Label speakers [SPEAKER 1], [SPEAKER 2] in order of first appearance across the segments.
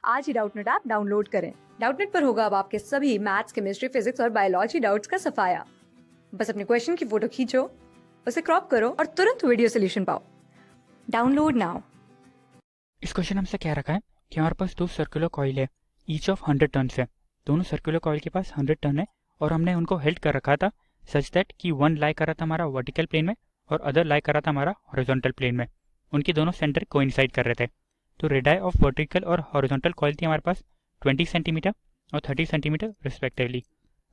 [SPEAKER 1] आज ही Doubtnut app download करें। Doubtnut पर होगा अब आपके सभी मैथ्स, केमिस्ट्री, फिजिक्स और बायोलॉजी डाउट्स का सफाया। बस अपने क्वेश्चन की फोटो खींचो, उसे क्रॉप करो और तुरंत वीडियो सोल्यूशन पाओ। Download now.
[SPEAKER 2] इस क्वेश्चन हमसे क्या रखा है कि हमारे पास दो सर्कुलर कॉइल है, ईच ऑफ 100 टर्न्स है। दोनों सर्कुलर कॉइल के पास 100 टर्न है और हमने उनको हेल्ड कर रखा था सच दैट कि वन लाई कर रहा था हमारा वर्टिकल प्लेन में और अदर लाई कर रहा था हमारा हॉरिजॉन्टल प्लेन में। उनके दोनों सेंटर कोइंसाइड कर रहे थे। तो रेडाई ऑफ वर्टिकल और हॉरिजॉन्टल कॉइल थी हमारे पास 20 सेंटीमीटर और 30 सेंटीमीटर रिस्पेक्टिवली।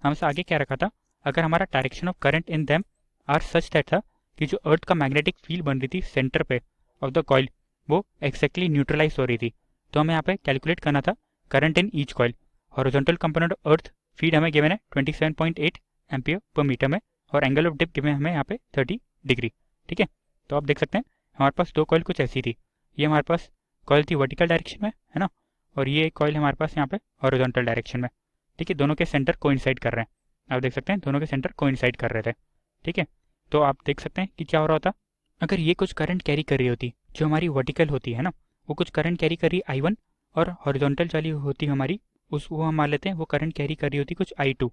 [SPEAKER 2] हमसे आगे क्या रखा था, अगर हमारा direction of current in them are such that था कि जो अर्थ का मैग्नेटिक फील्ड बन रही थी सेंटर पे ऑफ द कॉइल वो एक्जैक्टली न्यूट्रलाइज हो रही थी, तो हमें यहाँ पे कैलकुलेट करना था current in each coil. Horizontal component of earth feed हमें गिवन है 27.8 एम्पियर पर मीटर में और एंगल ऑफ डिप गिवन हमें यहाँ पे 30 डिग्री। ठीक है, तो आप देख सकते हैं हमारे पास दो कॉइल कुछ ऐसी थी। ये हमारे पास कॉइल थी वर्टिकल डायरेक्शन में, है ना, और ये एक कॉइल हमारे पास यहाँ पे हॉरिजॉन्टल डायरेक्शन में। ठीक है, दोनों के सेंटर कोइंसाइड कर रहे हैं। आप देख सकते हैं दोनों के सेंटर कोइंसाइड कर रहे थे। ठीक है, तो आप देख सकते हैं कि क्या हो रहा होता अगर ये कुछ करंट कैरी कर रही होती जो हमारी वर्टिकल होती है ना, वो कुछ करंट कैरी कर रही I1 और हॉरिजॉन्टल वाली होती हमारी वो हम मान लेते हैं वो करंट कैरी कर रही होती कुछ I2।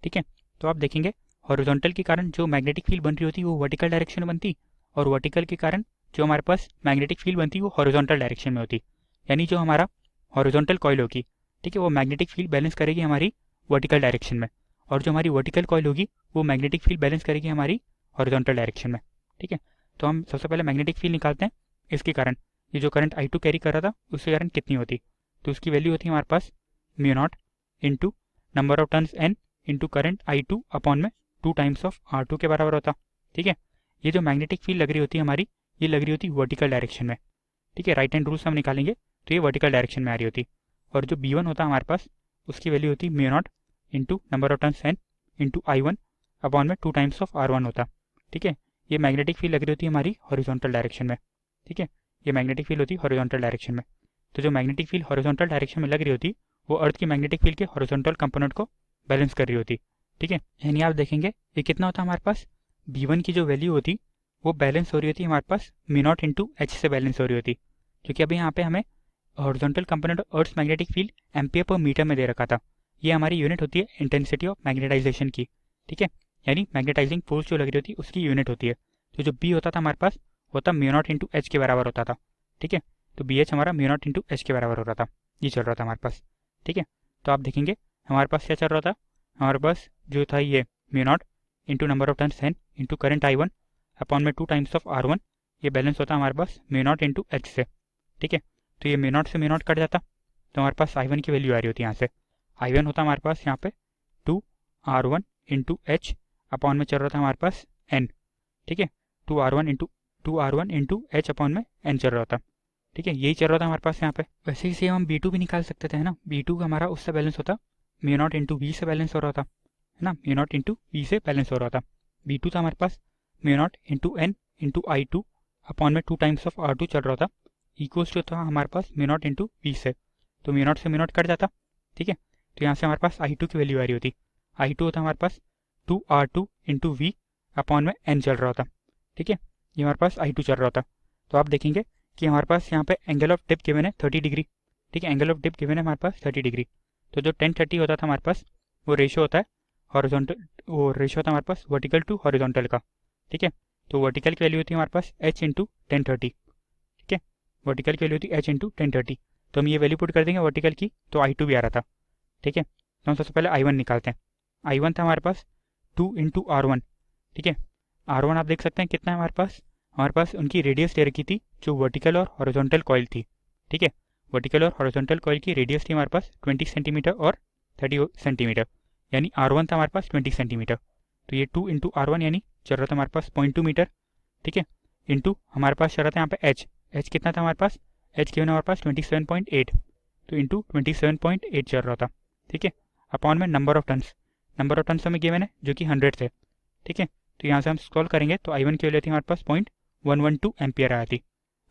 [SPEAKER 2] ठीक है, तो आप देखेंगे हॉरिजॉन्टल के कारण जो मैग्नेटिक फील्ड बन रही होती वो वर्टिकल डायरेक्शन में बनती और वर्टिकल के कारण जो हमारे पास मैग्नेटिक फील्ड बनती वो हॉरिजॉन्टल डायरेक्शन में होती। यानी जो हमारा हॉरिजॉन्टल कॉइल होगी, ठीक है, वो मैग्नेटिक फील्ड बैलेंस करेगी हमारी वर्टिकल डायरेक्शन में, और जो हमारी वर्टिकल कॉइल होगी वो मैग्नेटिक फील्ड बैलेंस करेगी हमारी हॉरिजॉन्टल डायरेक्शन में। ठीक है, तो हम सबसे पहले मैग्नेटिक फील्ड निकालते हैं। इसके कारण ये जो करंट I2 कैरी कर रहा था उसके कारण कितनी होती, तो उसकी वैल्यू होती है हमारे पास mu nought into number of turns n into current I2 upon में 2 टाइम्स ऑफ R2 के बराबर होता। ठीक है, ये जो मैग्नेटिक फील्ड लग रही होती है हमारी, ये लग रही होती वर्टिकल डायरेक्शन में। ठीक है, राइट हैंड रूल से हम निकालेंगे तो ये वर्टिकल डायरेक्शन में आ रही होती, और जो B1 होता है हमारे पास उसकी वैल्यू होती mu nought into number of turns n into I1 upon में 2 टाइम्स ऑफ R1 होता। ठीक है, ये मैग्नेटिक फील्ड लग रही होती है हमारी हॉरिजॉन्टल डायरेक्शन में। ठीक है, ये मैग्नेटिक फील्ड होती है हॉरिजॉन्टल डायरेक्शन में। तो जो मैग्नेटिक फील्ड हॉरिजॉन्टल डायरेक्शन में लग रही होती वो अर्थ की मैग्नेटिक फील्ड के हॉरिजॉन्टल कंपोनेंट को बैलेंस कर रही होती। ठीक है, यानी आप देखेंगे ये कितना होता है हमारे पास, B1 की जो वैल्यू होती वो बैलेंस हो रही होती हमारे पास म्यू नॉट इंटू H से बैलेंस हो रही होती, क्योंकि अभी यहाँ पे हमें horizontal component of earth magnetic field ampere per metre में दे रखा था। ये हमारी यूनिट होती है इंटेंसिटी ऑफ मैग्नेटाइजेशन की। ठीक है, यानी मैग्नेटाइजिंग फोर्स जो लग रही होती है उसकी यूनिट होती है। तो जो B होता था हमारे पास होता म्यू नॉट इंटू H के बराबर होता था। ठीक है, तो BH हमारा म्यू नॉट इंटू H के बराबर हो रहा था, ये चल रहा था हमारे पास। ठीक है, तो आप देखेंगे हमारे पास क्या चल रहा था, हमारे पास जो था ये mu nought into number of turns n into current I1 upon में 2 टाइम्स ऑफ R1, ये बैलेंस होता है हमारे पास म्यू नॉट इंटू H से। ठीक है, तो ये म्यू नॉट से म्यू नॉट कट जाता तो हमारे पास I1 की वैल्यू आ रही होती यहाँ से। I1 होता हमारे पास यहाँ पे 2 R1 इंटू H अपॉन में चल रहा था हमारे पास n। ठीक है, 2 R1 इंटू H अपॉन में n चल रहा था। ठीक है, यही चल रहा था हमारे पास यहाँ पे। वैसे ही सेम हम B2 भी निकाल सकते थे, है ना। B2 हमारा उससे बैलेंस होता म्यू नॉट इंटू V से बैलेंस हो रहा था, है ना, म्यू नॉट इंटू V से बैलेंस हो रहा था। B2 था हमारे पास mu nought into n into I2 upon में 2 टाइम्स ऑफ R2 चल रहा था, इक्वल्स जो था हमारे पास म्यू नॉट इंटू V से। तो म्यू नॉट से म्यू नॉट कट जाता। ठीक है, तो यहाँ से हमारे पास I2 की वैल्यू आ रही होती। I2 होता हमारे पास 2 R2 इंटू V अपॉन में n चल रहा होता। ठीक है, ये हमारे पास I2 चल रहा होता। तो आप देखेंगे कि हमारे पास यहाँ पे एंगल ऑफ डिप गिवन है 30 डिग्री। ठीक है, एंगल ऑफ डिप गिवन है हमारे पास 30 डिग्री। तो जो 10-30 होता था हमारे पास वो रेशियो होता है हॉरिजॉन्टल, वो रेशियो होता है हमारे पास वर्टिकल टू हॉरिजॉन्टल का। ठीक है, तो वर्टिकल की वैल्यू होती है हमारे पास H इंटू 1030। ठीक है, वर्टिकल की वैल्यू होती है H इंटू 1030। तो हम ये वैल्यू पुट कर देंगे वर्टिकल की, तो I2 भी आ रहा था। ठीक है, तो हम सबसे पहले I1 निकालते हैं। I1 था हमारे पास 2 इंटू R1। ठीक है, R1 आप देख सकते हैं कितना है हमारे पास उनकी रेडियस दे रखी थी जो वर्टिकल और हॉरिजॉन्टल कॉइल थी। ठीक है, वर्टिकल और हॉरिजॉन्टल कॉइल की रेडियस थी हमारे पास 20 सेंटीमीटर और 30 सेंटीमीटर, यानी R1 था हमारे पास 20 सेंटीमीटर। तो ये 2 इंटू R1 यानी चल रहा था हमारे पास 0.2 मीटर। ठीक है, इंटू हमारे पास चल रहा था यहाँ पे H कितना था हमारे पास, H गिवन हमारे पास 27.8, तो इंटू 27.8 चल रहा था। ठीक है, अपॉन में नंबर ऑफ टन्स हमें गिवन है जो कि 100 थे। ठीक है, तो यहाँ से हम सॉल्व करेंगे तो I1 की वैल्यू थी हमारे पास 0.112 एम्पियर आया थी।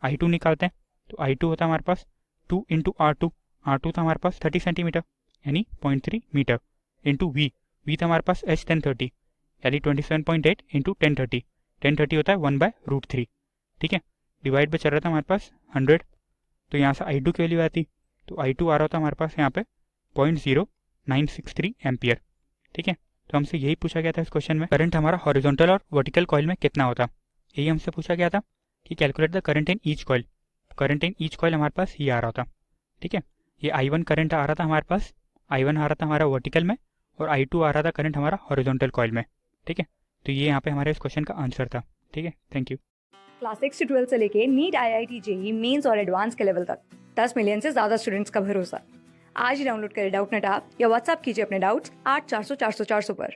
[SPEAKER 2] I2 निकालते हैं तो I2 होता है हमारे पास 2 इंटू R2 था हमारे पास 30 सेंटीमीटर यानी 0.3 मीटर, इंटू V था हमारे पास H 1030 यानी 27.8 इंटू 1030 होता है 1/√3। ठीक है, डिवाइड पे चल रहा था हमारे पास 100, तो यहाँ से I2 की वैल्यू आती तो I2 आ रहा था हमारे पास यहाँ पे 0.0963 एम्पियर। ठीक है, तो हमसे यही पूछा गया था इस क्वेश्चन में, करंट हमारा हॉरिजॉन्टल और वर्टिकल कॉइल में कितना होता, यही हमसे पूछा गया था कि calculate the current in each coil. Current in each coil हमारे पास ये आ रहा था। ठीक है, ये I1 करंट आ रहा था हमारे पास, I1 आ रहा था हमारा वर्टिकल में और I2 आ रहा था करंट हमारा हॉरिजॉन्टल कॉइल में। ठीक है, तो ये यहाँ पे हमारे इस क्वेश्चन का आंसर था। ठीक है, थैंक यू।
[SPEAKER 1] क्लास 6 से 12 से लेके नीट, IIT, जेई मेंस और एडवांस के लेवल तक 10 मिलियन से ज्यादा स्टूडेंट्स का भरोसा। आज ही डाउनलोड करें डाउटनेट ऐप या व्हाट्सएप कीजिए अपने डाउट्स 8400 400 400 पर।